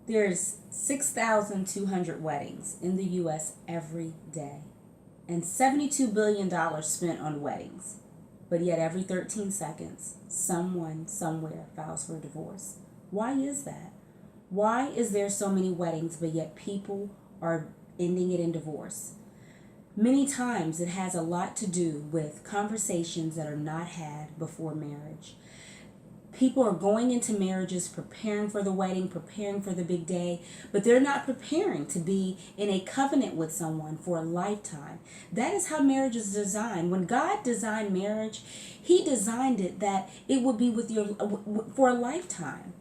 There's 6,200 weddings in the U.S. every day, and $72 billion spent on weddings. But yet every 13 seconds, someone somewhere files for divorce. Why is that? Why is there so many weddings, but yet people are ending it in divorce? Many times it has a lot to do with conversations that are not had before marriage. People are going into marriages preparing for the wedding, preparing for the big day, but they're not preparing to be in a covenant with someone for a lifetime. That is how marriage is designed. When God designed marriage, He designed it that it would be with your for a lifetime,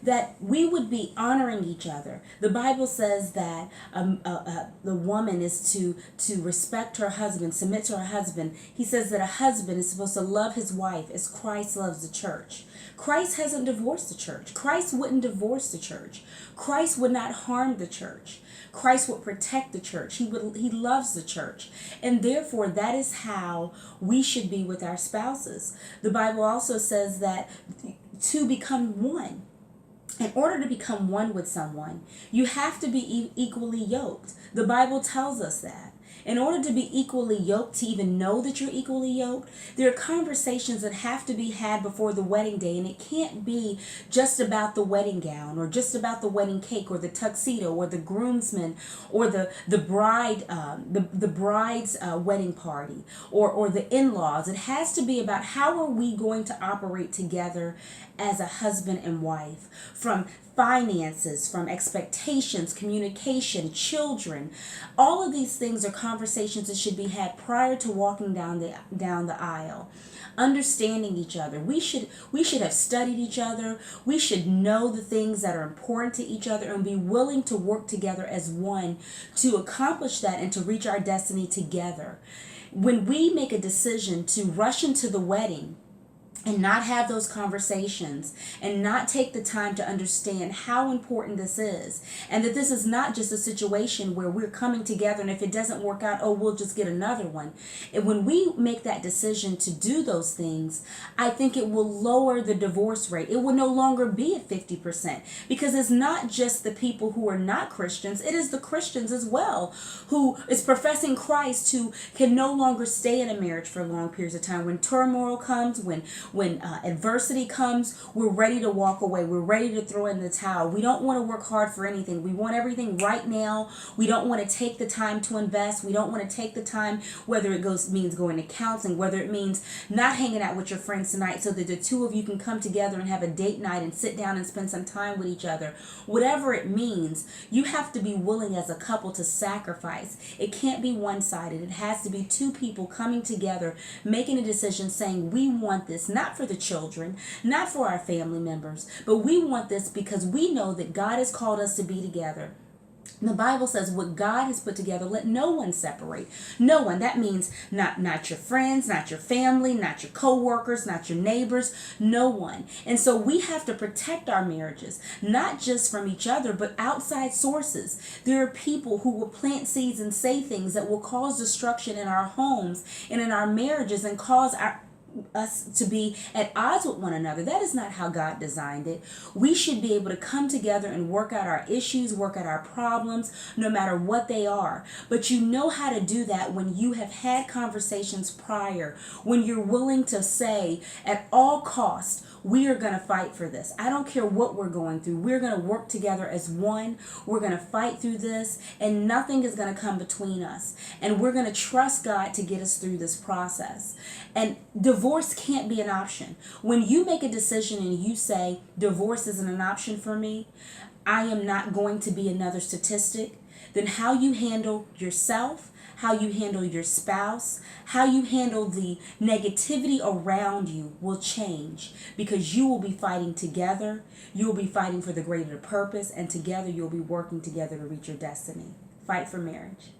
that we would be honoring each other. The Bible says that the woman is to respect her husband, submit to her husband. He says that a husband is supposed to love his wife as Christ loves the church. Christ hasn't divorced the church. Christ wouldn't divorce the church. Christ would not harm the church. Christ would protect the church. He loves the church. And therefore, that is how we should be with our spouses. The Bible also says that to become one. In order to become one with someone, you have to be equally yoked. The Bible tells us that. In order to be equally yoked, to even know that you're equally yoked, there are conversations that have to be had before the wedding day, and it can't be just about the wedding gown or just about the wedding cake or the tuxedo or the groomsman or the bride's wedding party or the in-laws. It has to be about how are we going to operate together as a husband and wife, from finances, from expectations, communication, children. All of these things are conversations that should be had prior to walking down the aisle. Understanding each other. We should have studied each other. We should know the things that are important to each other and be willing to work together as one to accomplish that and to reach our destiny together. When we make a decision to rush into the wedding and not have those conversations and not take the time to understand how important this is, and that this is not just a situation where we're coming together and if it doesn't work out, oh, we'll just get another one. And when we make that decision to do those things, I think it will lower the divorce rate. It will no longer be at 50%, because it's not just the people who are not Christians, it is the Christians as well who is professing Christ who can no longer stay in a marriage for long periods of time. When turmoil comes, when adversity comes, we're ready to walk away. We're ready to throw in the towel. We don't want to work hard for anything. We want everything right now. We don't want to take the time to invest. We don't want to take the time, whether it means going to counseling, whether it means not hanging out with your friends tonight so that the two of you can come together and have a date night and sit down and spend some time with each other. Whatever it means, you have to be willing as a couple to sacrifice. It can't be one-sided. It has to be two people coming together, making a decision, saying, we want this, not for the children, not for our family members, but we want this because we know that God has called us to be together. The Bible says what God has put together, let no one separate. No one. That means not your friends, not your family, not your co-workers, not your neighbors, no one. And so we have to protect our marriages, not just from each other, but outside sources. There are people who will plant seeds and say things that will cause destruction in our homes and in our marriages and cause us to be at odds with one another. That is not how God designed it. We should be able to come together and work out our issues, work out our problems, no matter what they are. But you know how to do that when you have had conversations prior, when you're willing to say, at all costs, we are going to fight for this. I don't care what we're going through. We're going to work together as one. We're going to fight through this, and nothing is going to come between us. And we're going to trust God to get us through this process. And divorce can't be an option. When you make a decision and you say, divorce isn't an option for me, I am not going to be another statistic, then how you handle yourself, how you handle your spouse, how you handle the negativity around you will change, because you will be fighting together. You will be fighting for the greater purpose, and together you'll be working together to reach your destiny. Fight for marriage.